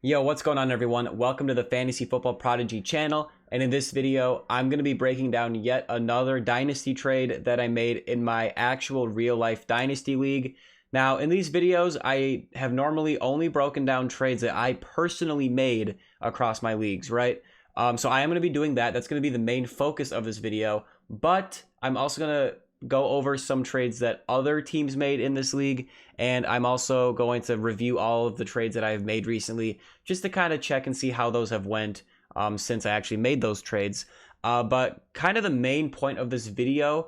Yo, what's going on everyone? Welcome to the Fantasy Football Prodigy channel, and in this video, I'm going to be breaking down yet another Dynasty trade that I made in my actual real-life Dynasty League. Now, in these videos, I have normally only broken down trades that I personally made across my leagues, right? So I am going to be doing that. That's going to be the main focus of this video, but I'm also going to go over some trades that other teams made in this league, and I'm also going to review all of the trades that I've made recently just to kind of check and see how those have went since I actually made those trades. But kind of the main point of this video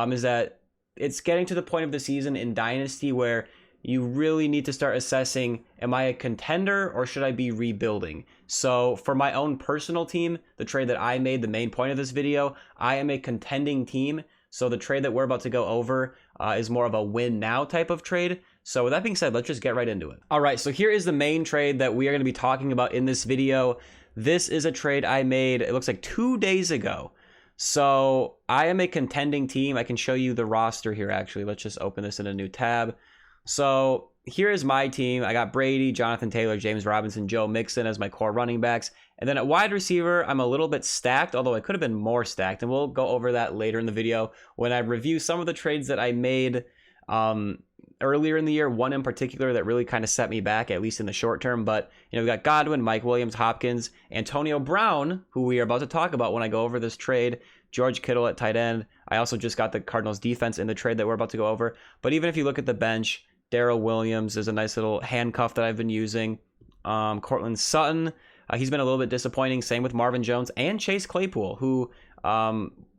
is that it's getting to the point of the season in Dynasty where you really need to start assessing, am I a contender or should I be rebuilding? So for my own personal team, the trade that I made, the main point of this video, I am a contending team. So the trade that we're about to go over is more of a win now type of trade. So with that being said, let's just get right into it. All right, so here is the main trade that we are going to be talking about in this video. This is a trade I made, it looks like 2 days ago. So I am a contending team. I can show you the roster here actually. Let's just open this in a new tab. So here is my team. I got Brady, Jonathan Taylor, James Robinson, Joe Mixon as my core running backs. And then at wide receiver, I'm a little bit stacked, although I could have been more stacked. And we'll go over that later in the video when I review some of the trades that I made earlier in the year. One in particular that really kind of set me back, at least in the short term. But, you know, we got Godwin, Mike Williams, Hopkins, Antonio Brown, who we are about to talk about when I go over this trade, George Kittle at tight end. I also just got the Cardinals defense in the trade that we're about to go over. But even if you look at the bench, Darrell Williams is a nice little handcuff that I've been using. Cortland Sutton, he's been a little bit disappointing. Same with Marvin Jones and Chase Claypool, who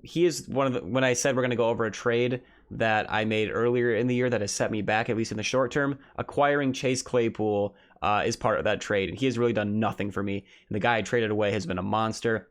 he is one of the, when I said we're going to go over a trade that I made earlier in the year that has set me back, at least in the short term, acquiring Chase Claypool is part of that trade. And he has really done nothing for me. And the guy I traded away has been a monster.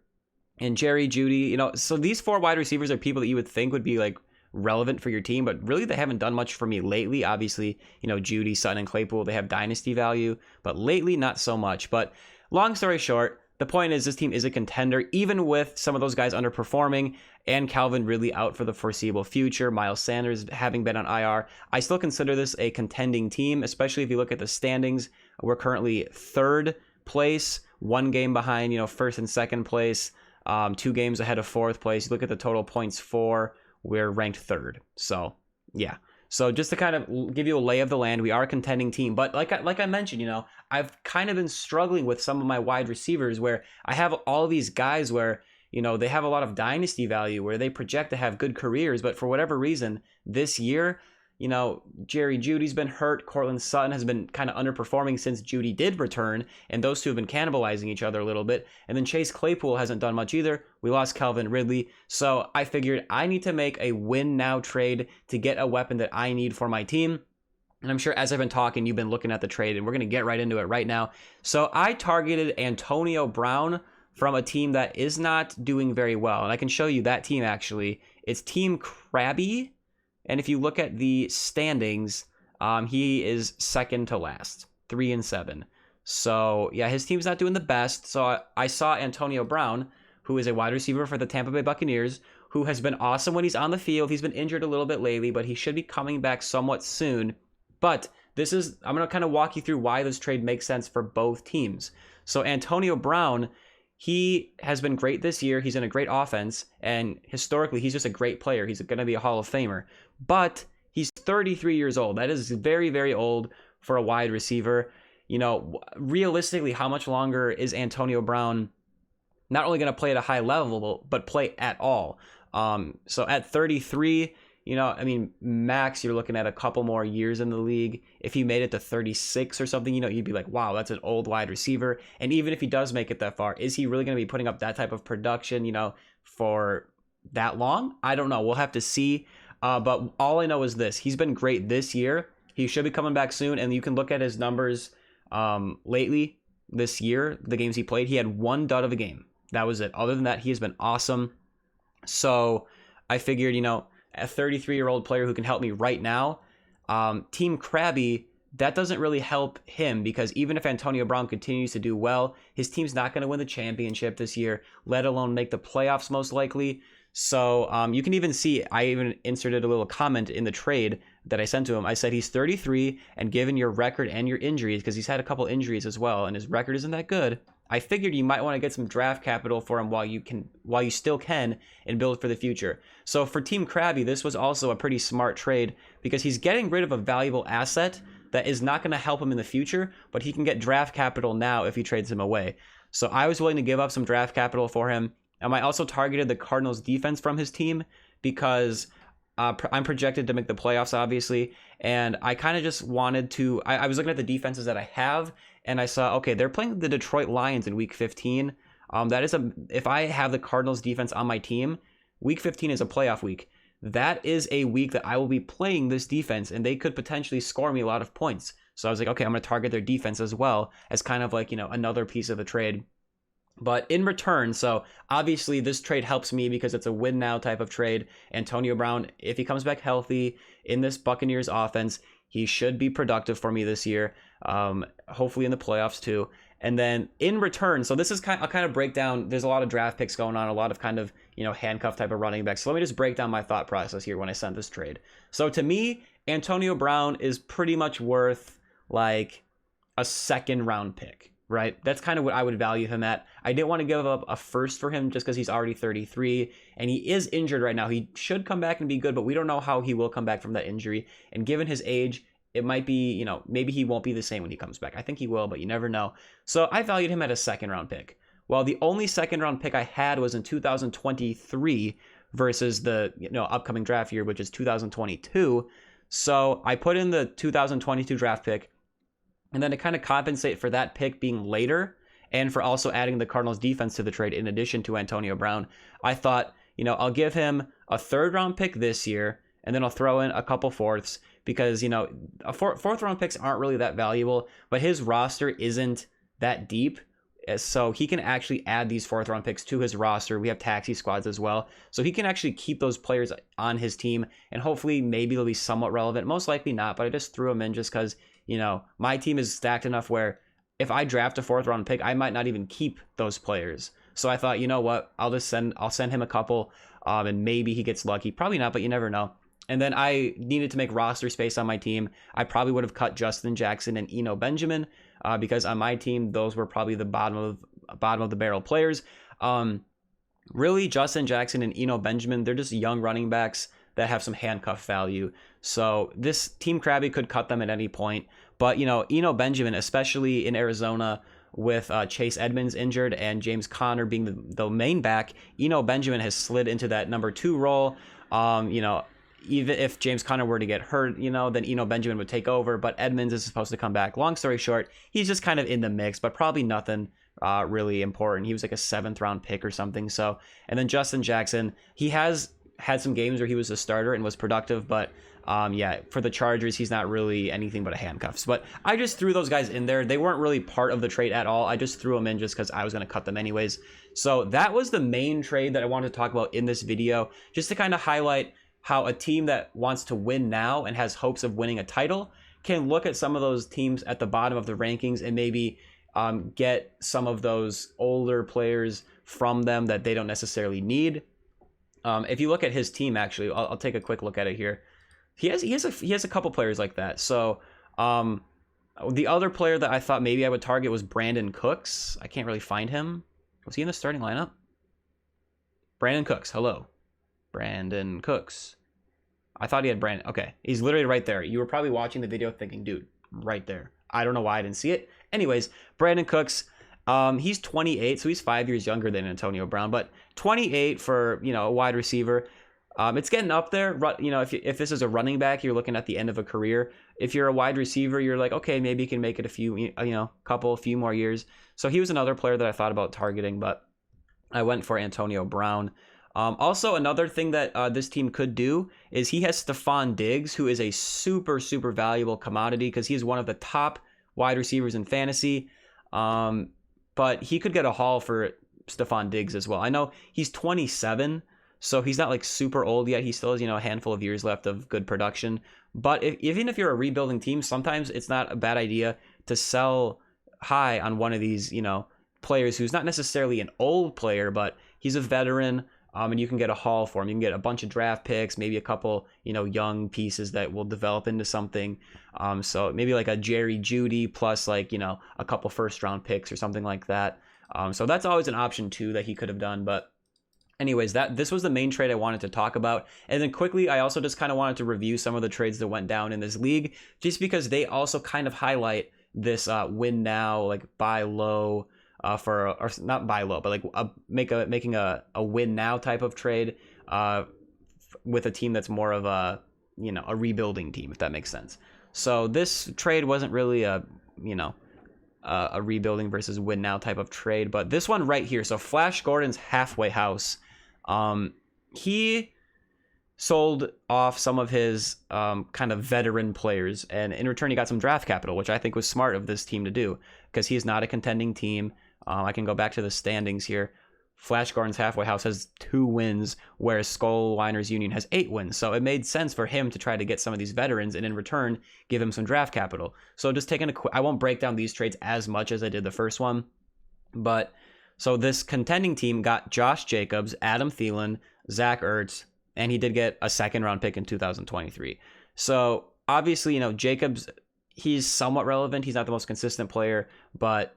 And Jerry Jeudy, you know, so these four wide receivers are people that you would think would be like relevant for your team, but really they haven't done much for me lately. Obviously, you know, Jeudy, Sutton, and Claypool, they have dynasty value, but lately not so much. But long story short, the point is this team is a contender, even with some of those guys underperforming and Calvin Ridley out for the foreseeable future, Miles Sanders having been on IR. I still consider this a contending team, especially if you look at the standings. We're currently third place, one game behind, you know, first and second place, 2 games ahead of fourth place. You look at the total points for, we're ranked third. So yeah. So just to kind of give you a lay of the land, we are a contending team. But like I mentioned, you know, I've kind of been struggling with some of my wide receivers where I have all these guys where, you know, they have a lot of dynasty value, where they project to have good careers. But for whatever reason, this year, you know, Jerry Jeudy's been hurt. Cortland Sutton has been kind of underperforming since Jeudy did return. And those two have been cannibalizing each other a little bit. And then Chase Claypool hasn't done much either. We lost Calvin Ridley. So I figured I need to make a win now trade to get a weapon that I need for my team. And I'm sure as I've been talking, you've been looking at the trade, and we're going to get right into it right now. So I targeted Antonio Brown from a team that is not doing very well. And I can show you that team actually. It's Team Krabby. And if you look at the standings, he is second to last, 3-7. So yeah, his team's not doing the best. So I saw Antonio Brown, who is a wide receiver for the Tampa Bay Buccaneers, who has been awesome when he's on the field. He's been injured a little bit lately, but he should be coming back somewhat soon. But I'm going to kind of walk you through why this trade makes sense for both teams. So Antonio Brown, he has been great this year. He's in a great offense, and historically, he's just a great player. He's going to be a Hall of Famer. But he's 33 years old. That is very, very old for a wide receiver. You know, realistically, how much longer is Antonio Brown not only going to play at a high level, but play at all? So at 33, you know, I mean, max, you're looking at a couple more years in the league. If he made it to 36 or something, you know, you'd be like, wow, that's an old wide receiver. And even if he does make it that far, is he really going to be putting up that type of production, you know, for that long? I don't know. We'll have to see. But all I know is this. He's been great this year. He should be coming back soon. And you can look at his numbers lately this year, the games he played. He had 1 dud of a game. That was it. Other than that, he has been awesome. So I figured, you know, a 33-year-old player who can help me right now. Team Krabby, that doesn't really help him because even if Antonio Brown continues to do well, his team's not going to win the championship this year, let alone make the playoffs most likely. So you can even see, I even inserted a little comment in the trade that I sent to him. I said he's 33, and given your record and your injuries, because he's had a couple injuries as well, and his record isn't that good, I figured you might want to get some draft capital for him while you still can, and build for the future. So for Team Krabby, this was also a pretty smart trade because he's getting rid of a valuable asset that is not going to help him in the future, but he can get draft capital now if he trades him away. So I was willing to give up some draft capital for him. I also targeted the Cardinals defense from his team because I'm projected to make the playoffs, obviously, and I kind of just wanted to. I was looking at the defenses that I have, and I saw, okay, they're playing the Detroit Lions in Week 15. If I have the Cardinals defense on my team, Week 15 is a playoff week. That is a week that I will be playing this defense, and they could potentially score me a lot of points. So I was like, okay, I'm going to target their defense as well as kind of like, another piece of the trade. But in return, so obviously this trade helps me because it's a win now type of trade. Antonio Brown, if he comes back healthy in this Buccaneers offense, he should be productive for me this year, hopefully in the playoffs too. And then in return, so this is I'll kind of break down, there's a lot of draft picks going on, a lot of kind of, handcuff type of running backs. So let me just break down my thought process here when I sent this trade. So to me, Antonio Brown is pretty much worth like a second round pick. Right? That's kind of what I would value him at. I didn't want to give up a first for him just because he's already 33 and he is injured right now. He should come back and be good, but we don't know how he will come back from that injury. And given his age, it might be, maybe he won't be the same when he comes back. I think he will, but you never know. So I valued him at a second round pick. Well, the only second round pick I had was in 2023 versus the upcoming draft year, which is 2022. So I put in the 2022 draft pick. And then to kind of compensate for that pick being later and for also adding the Cardinals defense to the trade in addition to Antonio Brown, I thought, I'll give him a third round pick this year and then I'll throw in a couple fourths because, fourth round picks aren't really that valuable, but his roster isn't that deep. So he can actually add these fourth round picks to his roster. We have taxi squads as well. So he can actually keep those players on his team and hopefully maybe they'll be somewhat relevant. Most likely not, but I just threw them in just because, my team is stacked enough where if I draft a fourth round pick, I might not even keep those players. So I thought, you know what, I'll send him a couple and maybe he gets lucky. Probably not, but you never know. And then I needed to make roster space on my team. I probably would have cut Justin Jackson and Eno Benjamin because on my team, those were probably the bottom of the barrel players. Really, Justin Jackson and Eno Benjamin, they're just young running backs that have some handcuff value. So this Team Krabby could cut them at any point. But, Eno Benjamin, especially in Arizona with Chase Edmonds injured and James Conner being the main back, Eno Benjamin has slid into that number 2 role. Even if James Conner were to get hurt, then Eno Benjamin would take over. But Edmonds is supposed to come back. Long story short, he's just kind of in the mix, but probably nothing really important. He was like a 7th round pick or something. So, and then Justin Jackson, he has had some games where he was a starter and was productive, but for the Chargers, he's not really anything but a handcuffs. But I just threw those guys in there. They weren't really part of the trade at all. I just threw them in just because I was going to cut them anyways. So that was the main trade that I wanted to talk about in this video, just to kind of highlight how a team that wants to win now and has hopes of winning a title can look at some of those teams at the bottom of the rankings and maybe get some of those older players from them that they don't necessarily need. If you look at his team, actually, I'll take a quick look at it here. He has a couple players like that. So the other player that I thought maybe I would target was Brandon Cooks. I can't really find him. Was he in the starting lineup? Brandon Cooks. Hello. Brandon Cooks. I thought he had Brandon. Okay. He's literally right there. You were probably watching the video thinking, dude, right there. I don't know why I didn't see it. Anyways, Brandon Cooks. He's 28, so he's 5 years younger than Antonio Brown, but 28 for, a wide receiver. It's getting up there. If this is a running back, you're looking at the end of a career. If you're a wide receiver, you're like, okay, maybe you can make it a few more years. So he was another player that I thought about targeting, but I went for Antonio Brown. Also, another thing that this team could do is he has Stephon Diggs, who is a super, super valuable commodity because he's one of the top wide receivers in fantasy. But he could get a haul for Stephon Diggs as well. I know he's 27, so he's not like super old yet. He still has, a handful of years left of good production. But even if you're a rebuilding team, sometimes it's not a bad idea to sell high on one of these, players who's not necessarily an old player, but he's a veteran. And you can get a haul for him. You can get a bunch of draft picks, maybe a couple, young pieces that will develop into something. So maybe like a Jerry Jeudy plus like, a couple first round picks or something like that. So that's always an option too that he could have done. But anyways, this was the main trade I wanted to talk about. And then quickly, I also just kind of wanted to review some of the trades that went down in this league, just because they also kind of highlight this win now, like buy low, or not buy low, but like making a win now type of trade with a team that's more of a rebuilding team, if that makes sense. So this trade wasn't really a rebuilding versus win now type of trade, but this one right here. So Flash Gordon's halfway house. He sold off some of his kind of veteran players, and in return he got some draft capital, which I think was smart of this team to do, because he's not a contending team. I can go back to the standings here. Flash Gordon's halfway house has 2 wins, whereas Skull Winer's Union has 8 wins. So it made sense for him to try to get some of these veterans, and in return give him some draft capital. So just taking I won't break down these trades as much as I did the first one, but so this contending team got Josh Jacobs, Adam Thielen, Zach Ertz, and he did get a 2nd-round pick in 2023. So obviously, Jacobs, he's somewhat relevant. He's not the most consistent player, but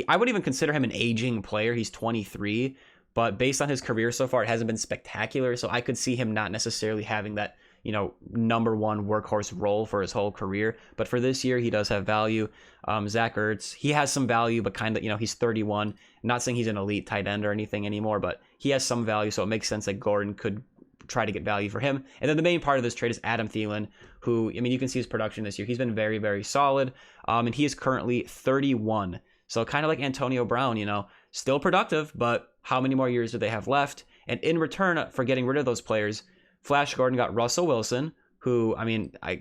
I would even consider him an aging player. He's 23, but based on his career so far, it hasn't been spectacular. So I could see him not necessarily having that number one workhorse role for his whole career. But for this year, he does have value. Zach Ertz, he has some value, but kind of, he's 31. I'm not saying he's an elite tight end or anything anymore, but he has some value. So it makes sense that Gordon could try to get value for him. And then the main part of this trade is Adam Thielen, who, you can see his production this year. He's been very, very solid. And he is currently 31. So kind of like Antonio Brown, still productive, but how many more years do they have left? And in return for getting rid of those players, Flash Gordon got Russell Wilson, who,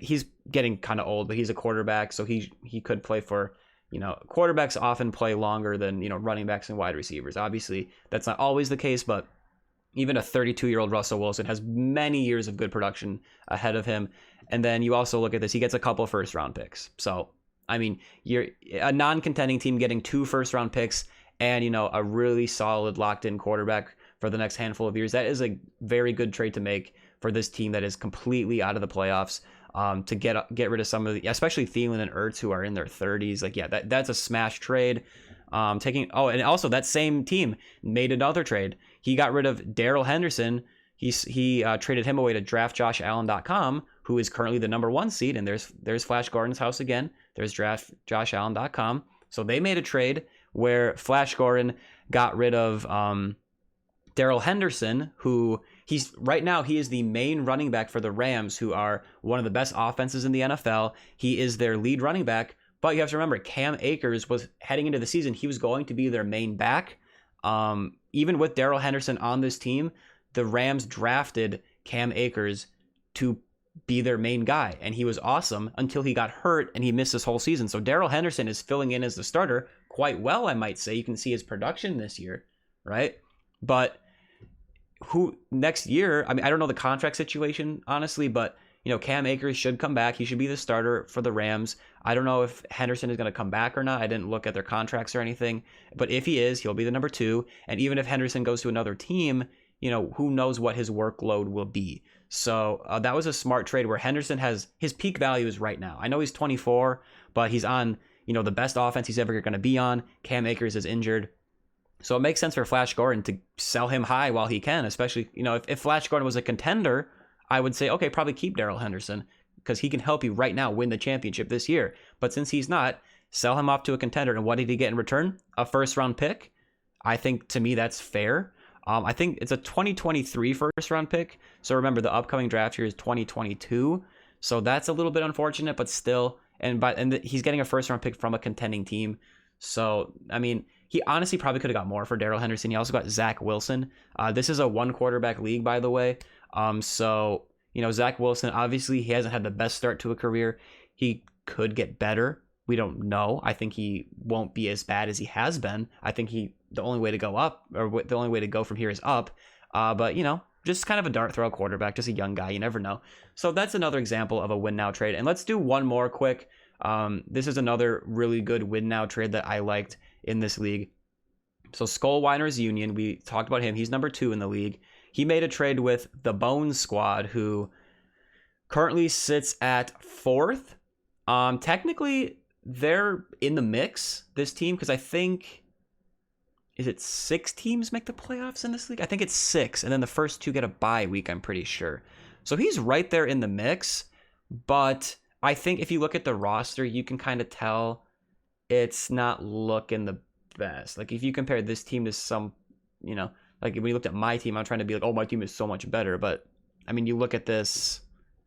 he's getting kind of old, but he's a quarterback, so he could play for, quarterbacks often play longer than, running backs and wide receivers. Obviously, that's not always the case, but even a 32-year-old Russell Wilson has many years of good production ahead of him. And then you also look at this, he gets a couple first-round picks. So, you're a non-contending team getting 2 first-round picks and, a really solid locked-in quarterback for the next handful of years. That is a very good trade to make for this team that is completely out of the playoffs, to get rid of some of the, especially Thielen and Ertz, who are in their 30s. Like, yeah, that's a smash trade. And also that same team made another trade. He got rid of Darrell Henderson. He traded him away to draftjoshallen.com, who is currently the number 1 seed. And there's Flash Gordon's house again. There's draftjoshallen.com. So they made a trade where Flash Gordon got rid of Darrell Henderson, who right now he is the main running back for the Rams, who are one of the best offenses in the NFL. He is their lead running back. But you have to remember, Cam Akers was heading into the season. He was going to be their main back. Even with Darrell Henderson on this team, the Rams drafted Cam Akers to be their main guy. And he was awesome until he got hurt and he missed this whole season. So Darrell Henderson is filling in as the starter quite well, I might say. You can see his production this year, right? But who next year, I don't know the contract situation, honestly, but Cam Akers should come back. He should be the starter for the Rams. I don't know if Henderson is going to come back or not. I didn't look at their contracts or anything. But if he is, he'll be the number 2. And even if Henderson goes to another team, who knows what his workload will be. So that was a smart trade where Henderson has his peak values right now. I know he's 24, but he's on, the best offense he's ever going to be on. Cam Akers is injured. So it makes sense for Flash Gordon to sell him high while he can, especially, if Flash Gordon was a contender, I would say, okay, probably keep Darrell Henderson because he can help you right now win the championship this year. But since he's not, sell him off to a contender. And what did he get in return? A first-round pick. I think, to me, that's fair. I think it's a 2023 first-round pick. So remember, the upcoming draft year is 2022. So that's a little bit unfortunate, but still. He's getting a first-round pick from a contending team. So, he honestly probably could have got more for Darrell Henderson. He also got Zach Wilson. This is a 1-quarterback league, by the way. So, Zach Wilson, obviously he hasn't had the best start to a career. He could get better. We don't know. I think he won't be as bad as he has been. I think the only way to go up, or the only way to go from here is up. But, just kind of a dart throw quarterback, just a young guy. You never know. So that's another example of a win now trade. And let's do one more quick. This is another really good win now trade that I liked in this league. So Skull Winer's Union, we talked about him. He's number 2 in the league. he made a trade with the Bones Squad, who currently sits at 4th. Technically, they're in the mix, this team, because I think, is it 6 teams make the playoffs in this league? I think it's 6, and then the first 2 get a bye week, I'm pretty sure. So he's right there in the mix, but I think if you look at the roster, you can kind of tell it's not looking the best. Like, if you compare this team to some, like when you looked at my team, I'm trying to be like, oh, my team is so much better. But, I mean, you look at this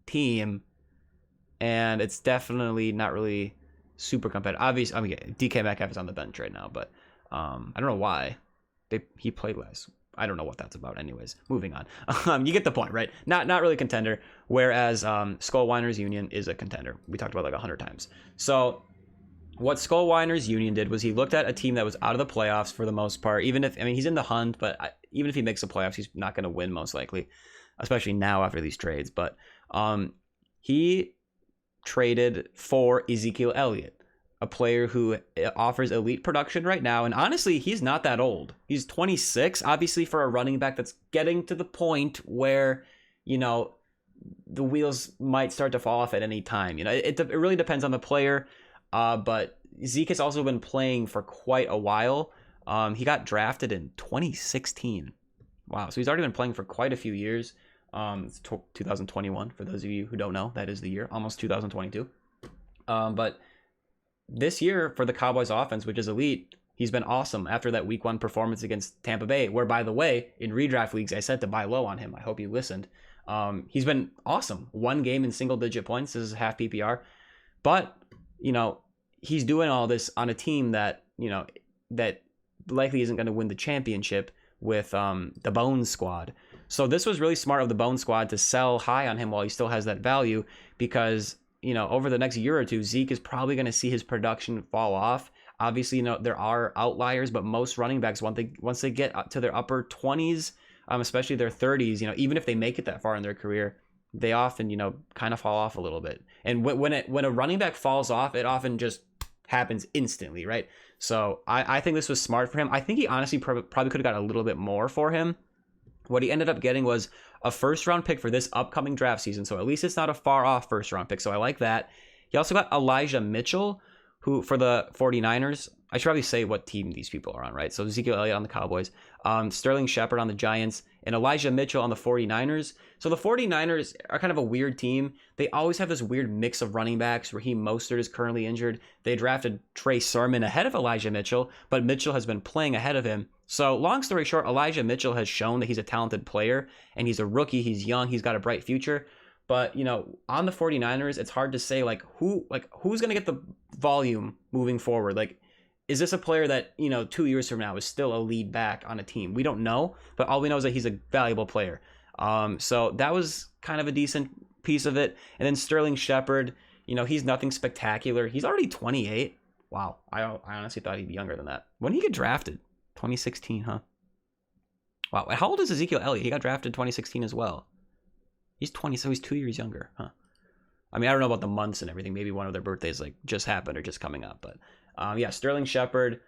team, and it's definitely not really super competitive. Obviously, I mean, DK Metcalf is on the bench right now, but I don't know why. He played less. I don't know what that's about. Anyways, moving on. You get the point, right? Not really a contender, whereas Skull Winers Union is a contender. We talked about like 100 times. So what Skull Winers Union did was he looked at a team that was out of the playoffs for the most part. Even if, I mean, he's in the hunt, but even if he makes the playoffs, he's not going to win most likely, especially now after these trades. But he traded for Ezekiel Elliott, a player who offers elite production right now. And honestly, he's not that old. He's 26, obviously, for a running back that's getting to the point where, the wheels might start to fall off at any time. It really depends on the player. But Zeke has also been playing for quite a while. He got drafted in 2016. Wow. So he's already been playing for quite a few years. It's 2021, for those of you who don't know, that is the year, almost 2022. But this year for the Cowboys offense, which is elite, he's been awesome after that week 1 performance against Tampa Bay, where, by the way, in redraft leagues, I said to buy low on him. I hope you listened. He's been awesome. 1 game in single-digit points. This is half PPR. But, he's doing all this on a team that, that likely isn't going to win the championship with the Bones Squad. So this was really smart of the Bones Squad to sell high on him while he still has that value, because over the next year or two, Zeke is probably going to see his production fall off. Obviously, there are outliers, but most running backs, once they get up to their upper 20s, especially their 30s, even if they make it that far in their career, they often, kind of fall off a little bit. And when a running back falls off, it often just happens instantly, right? So I think this was smart for him. I think he honestly probably could have got a little bit more for him. What he ended up getting was a first-round pick for this upcoming draft season. So at least it's not a far-off first-round pick. So I like that. He also got Elijah Mitchell, who, for the 49ers, I should probably say what team these people are on, right? So Ezekiel Elliott on the Cowboys, Sterling Shepard on the Giants, and Elijah Mitchell on the 49ers. So the 49ers are kind of a weird team. They always have this weird mix of running backs. Raheem Mostert is currently injured. They drafted Trey Sermon ahead of Elijah Mitchell, but Mitchell has been playing ahead of him. So long story short, Elijah Mitchell has shown that he's a talented player, and he's a rookie. He's young. He's got a bright future. But, on the 49ers, it's hard to say, who's going to get the volume moving forward? Is this a player that, 2 years from now is still a lead back on a team? We don't know, but all we know is that he's a valuable player. So that was kind of a decent piece of it. And then Sterling Shepard, he's nothing spectacular. He's already 28. Wow. I honestly thought he'd be younger than that. When did he get drafted? 2016, huh? Wow. How old is Ezekiel Elliott? He got drafted 2016 as well. He's 20, so he's 2 years younger, huh? I mean, I don't know about the months and everything. Maybe one of their birthdays just happened or just coming up. But yeah, Sterling Shepard,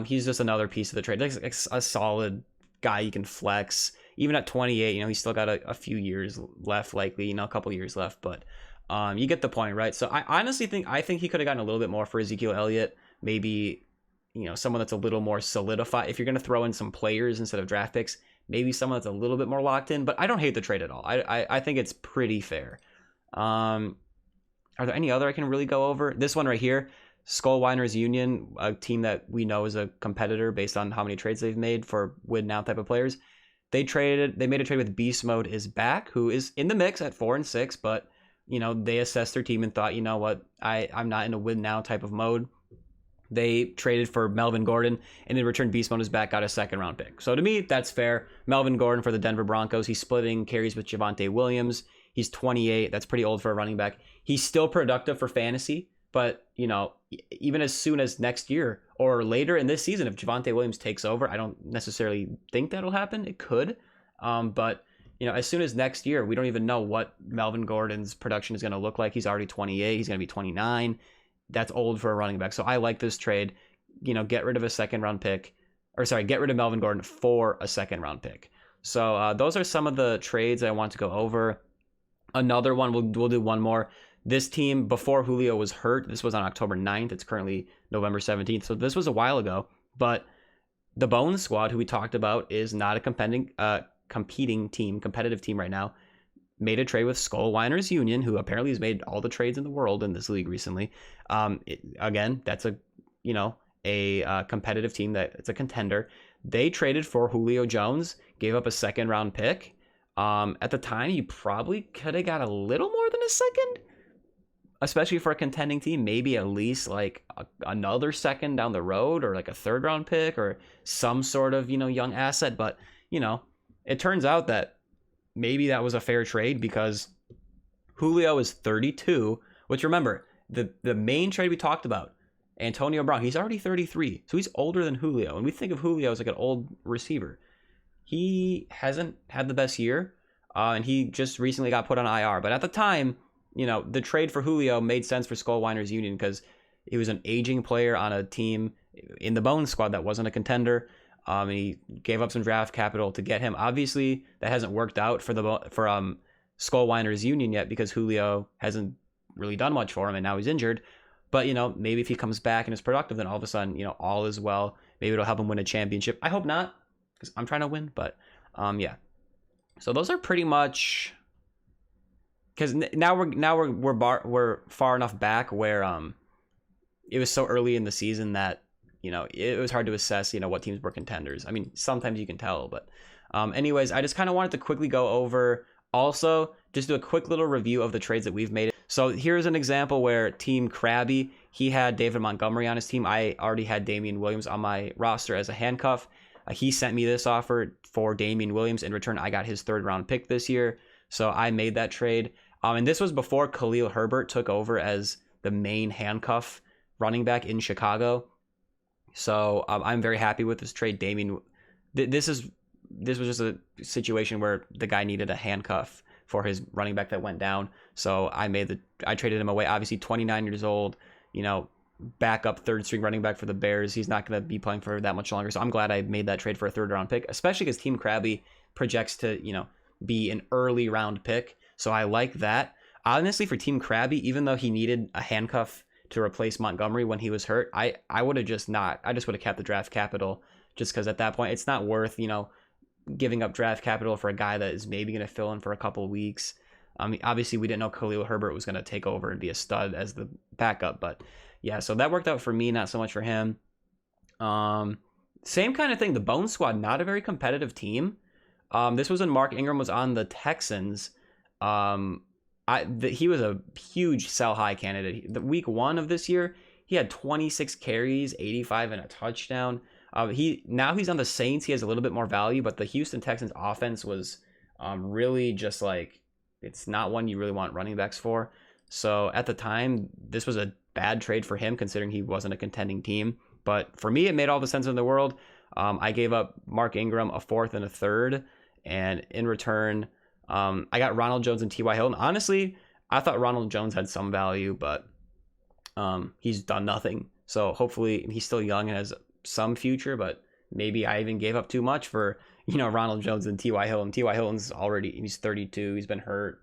he's just another piece of the trade. Like a solid guy you can flex. Even at 28, he's still got a few years left, likely, a couple years left. But you get the point, right? So I honestly think he could have gotten a little bit more for Ezekiel Elliott. Maybe, someone that's a little more solidified. If you're going to throw in some players instead of draft picks, maybe someone that's a little bit more locked in. But I don't hate the trade at all. I think it's pretty fair. Are there any other I can really go over? This one right here, Skull Winers Union, a team that we know is a competitor based on how many trades they've made for win now type of players. They made a trade with Beast Mode is back, who is in the mix at 4-6, but they assessed their team and thought, what, I'm not in a win now type of mode. They traded for Melvin Gordon, and in return, Beast Mode is back, got a 2nd-round pick. So to me, that's fair. Melvin Gordon for the Denver Broncos. He's splitting carries with Javonte Williams. He's 28. That's pretty old for a running back. He's still productive for fantasy, but, even as soon as next year or later in this season, if Javonte Williams takes over, I don't necessarily think that'll happen. It could. But, as soon as next year, we don't even know what Melvin Gordon's production is going to look like. He's already 28. He's going to be 29. That's old for a running back. So I like this trade. Get rid of a 2nd-round pick. Or sorry, get rid of Melvin Gordon for a 2nd-round pick. So those are some of the trades I want to go over. Another one, we'll do one more. This team, before Julio was hurt, this was on October 9th. It's currently November 17th. So this was a while ago. But the Bones squad, who we talked about, is not a competitive team right now. Made a trade with Skull Winers Union, who apparently has made all the trades in the world in this league recently. Again, that's a competitive team that it's a contender. They traded for Julio Jones, gave up a second round pick. At the time, you probably could have got a little more than a second, especially for a contending team. Maybe at least like another second down the road, or like a third round pick, or some sort of young asset. But it turns out that maybe that was a fair trade, because Julio is 32, which, remember, the main trade we talked about, Antonio Brown, he's already 33, so he's older than Julio, and we think of Julio as like an old receiver. He hasn't had the best year, and he just recently got put on IR. But at the time, the trade for Julio made sense for Skull Winers Union, because he was an aging player on a team in the Bones squad that wasn't a contender. And he gave up some draft capital to get him. Obviously, that hasn't worked out for Skull Winers Union yet, because Julio hasn't really done much for him, and now he's injured. But maybe if he comes back and is productive, then all of a sudden, all is well. Maybe it'll help him win a championship. I hope not, because I'm trying to win. But yeah. So those are pretty much, because now we're far enough back where it was so early in the season that it was hard to assess, what teams were contenders. I mean, sometimes you can tell, but anyways, I just kind of wanted to quickly go over, also just do a quick little review of the trades that we've made. So here's an example where Team Krabby, he had David Montgomery on his team. I already had Damian Williams on my roster as a handcuff. He sent me this offer for Damian Williams. In return, I got his third round pick this year. So I made that trade. And this was before Khalil Herbert took over as the main handcuff running back in Chicago. So I'm very happy with this trade. This was just a situation where the guy needed a handcuff for his running back that went down. So I traded him away. Obviously 29 years old, backup third string running back for the Bears. He's not going to be playing for that much longer. So I'm glad I made that trade for a third round pick, especially because Team Krabby projects to, be an early round pick. So I like that. Honestly, for Team Krabby, even though he needed a handcuff to replace Montgomery when he was hurt, I would have just not. I just would have kept the draft capital, just because at that point it's not worth, giving up draft capital for a guy that is maybe going to fill in for a couple of weeks. I mean, obviously we didn't know Khalil Herbert was going to take over and be a stud as the backup, but yeah, so that worked out for me, not so much for him. Same kind of thing. The Bone Squad, not a very competitive team. This was when Mark Ingram was on the Texans. He was a huge sell high candidate. The week 1 of this year, he had 26 carries, 85 and a touchdown. He's on the Saints. He has a little bit more value, but the Houston Texans offense was really just like, it's not one you really want running backs for. So at the time, this was a bad trade for him, considering he wasn't a contending team. But for me, it made all the sense in the world. I gave up Mark Ingram a 4th and a 3rd, and in return, I got Ronald Jones and T.Y. Hilton. Honestly, I thought Ronald Jones had some value, but he's done nothing. So hopefully he's still young and has some future, but maybe I even gave up too much for, Ronald Jones and T.Y. Hilton. T.Y. Hilton's he's 32. He's been hurt.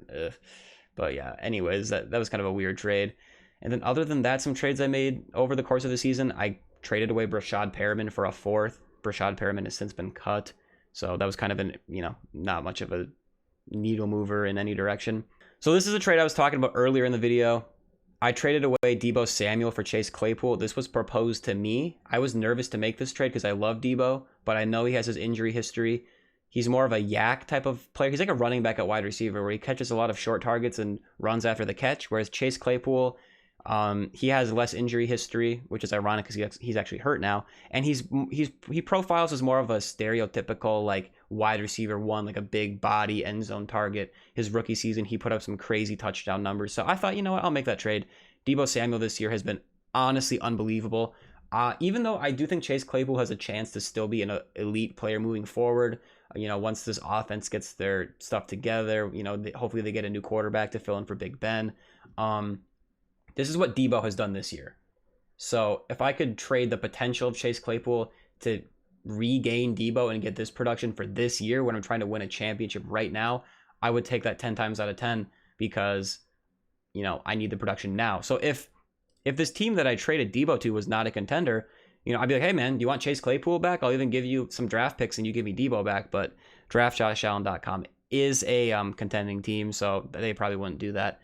But yeah, anyways, that was kind of a weird trade. And then other than that, some trades I made over the course of the season, I traded away Brashad Perriman for a 4th. Brashad Perriman has since been cut. So that was kind of not much of a needle mover in any direction. So this is a trade I was talking about earlier in the video. I traded away Deebo Samuel for Chase Claypool. This was proposed to me. I was nervous to make this trade because I love Deebo, but I know he has his injury history. He's more of a yak type of player. He's like a running back at wide receiver where he catches a lot of short targets and runs after the catch, whereas Chase Claypool, he has less injury history, which is ironic because he's actually hurt now, and he profiles as more of a stereotypical like wide receiver one, like a big body end zone target. His rookie season, he put up some crazy touchdown numbers, so I thought, you know what, I'll make that trade. Deebo Samuel this year has been honestly unbelievable. Even though I do think Chase Claypool has a chance to still be an elite player moving forward, once this offense gets their stuff together, hopefully they get a new quarterback to fill in for Big Ben. This is what Deebo has done this year. So if I could trade the potential of Chase Claypool to regain Debo and get this production for this year when I'm trying to win a championship right now, I would take that 10 times out of 10 because, you know, I need the production now. So if this team that I traded Debo to was not a contender, you know, I'd be like, hey, man, do you want Chase Claypool back? I'll even give you some draft picks and you give me Debo back. But draftjoshallen.com is a contending team, so they probably wouldn't do that.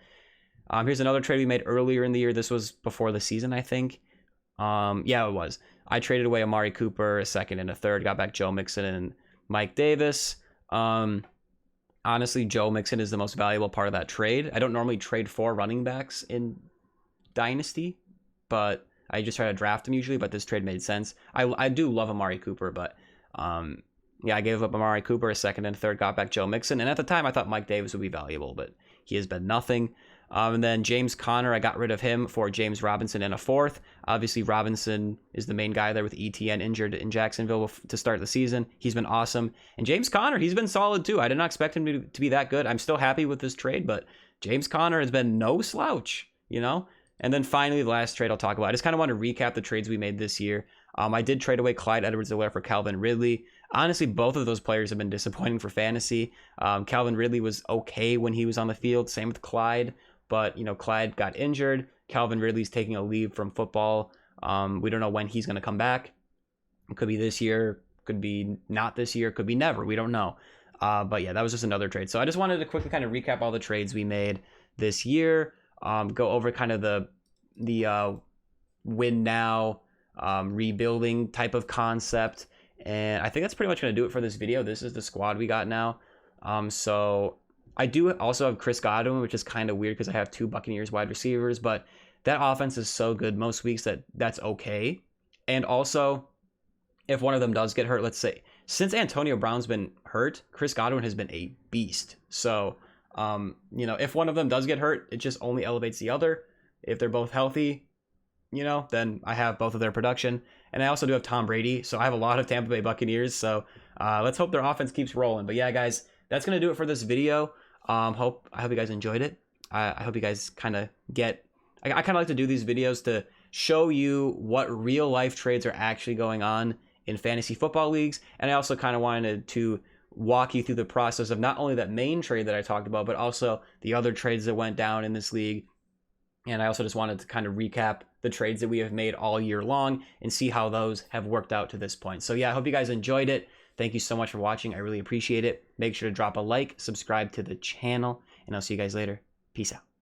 Here's another trade we made earlier in the year. This was before the season, I think. Yeah, it was. I traded away Amari Cooper, a second and a third, got back Joe Mixon and Mike Davis. Honestly, Joe Mixon is the most valuable part of that trade. I don't normally trade for running backs in Dynasty, but I just try to draft them usually, but this trade made sense. I do love Amari Cooper, but yeah, I gave up Amari Cooper, a second and a third, got back Joe Mixon. And at the time, I thought Mike Davis would be valuable, but he has been nothing. And then James Conner, I got rid of him for James Robinson and a fourth. Obviously, Robinson is the main guy there with ETN injured in Jacksonville to start the season. He's been awesome. And James Conner, he's been solid too. I did not expect him to be that good. I'm still happy with this trade, but James Conner has been no slouch, you know? And then finally, the last trade I'll talk about. I just kind of want to recap the trades we made this year. I did trade away Clyde Edwards-Helaire for Calvin Ridley. Honestly, both of those players have been disappointing for fantasy. Calvin Ridley was okay when he was on the field. Same with Clyde. But, you know, Clyde got injured. Calvin Ridley's taking a leave from football. We don't know when he's going to come back. It could be this year. Could be not this year. Could be never. We don't know. But yeah, that was just another trade. So I just wanted to quickly kind of recap all the trades we made this year. Go over kind of the win now, rebuilding type of concept. And I think that's pretty much going to do it for this video. This is the squad we got now. So I do also have Chris Godwin, which is kind of weird because I have two Buccaneers wide receivers, but that offense is so good most weeks that that's okay. And also, if one of them does get hurt, let's say, since Antonio Brown's been hurt, Chris Godwin has been a beast. So, you know, if one of them does get hurt, it just only elevates the other. If they're both healthy, you know, then I have both of their production. And I also do have Tom Brady, so I have a lot of Tampa Bay Buccaneers. So let's hope their offense keeps rolling. But yeah, guys, that's going to do it for this video. I hope you guys enjoyed it. I hope you guys kind of get... I kind of like to do these videos to show you what real life trades are actually going on in fantasy football leagues. And I also kind of wanted to walk you through the process of not only that main trade that I talked about, but also the other trades that went down in this league. And I also just wanted to kind of recap the trades that we have made all year long and see how those have worked out to this point. So yeah, I hope you guys enjoyed it. Thank you so much for watching. I really appreciate it. Make sure to drop a like, subscribe to the channel, and I'll see you guys later. Peace out.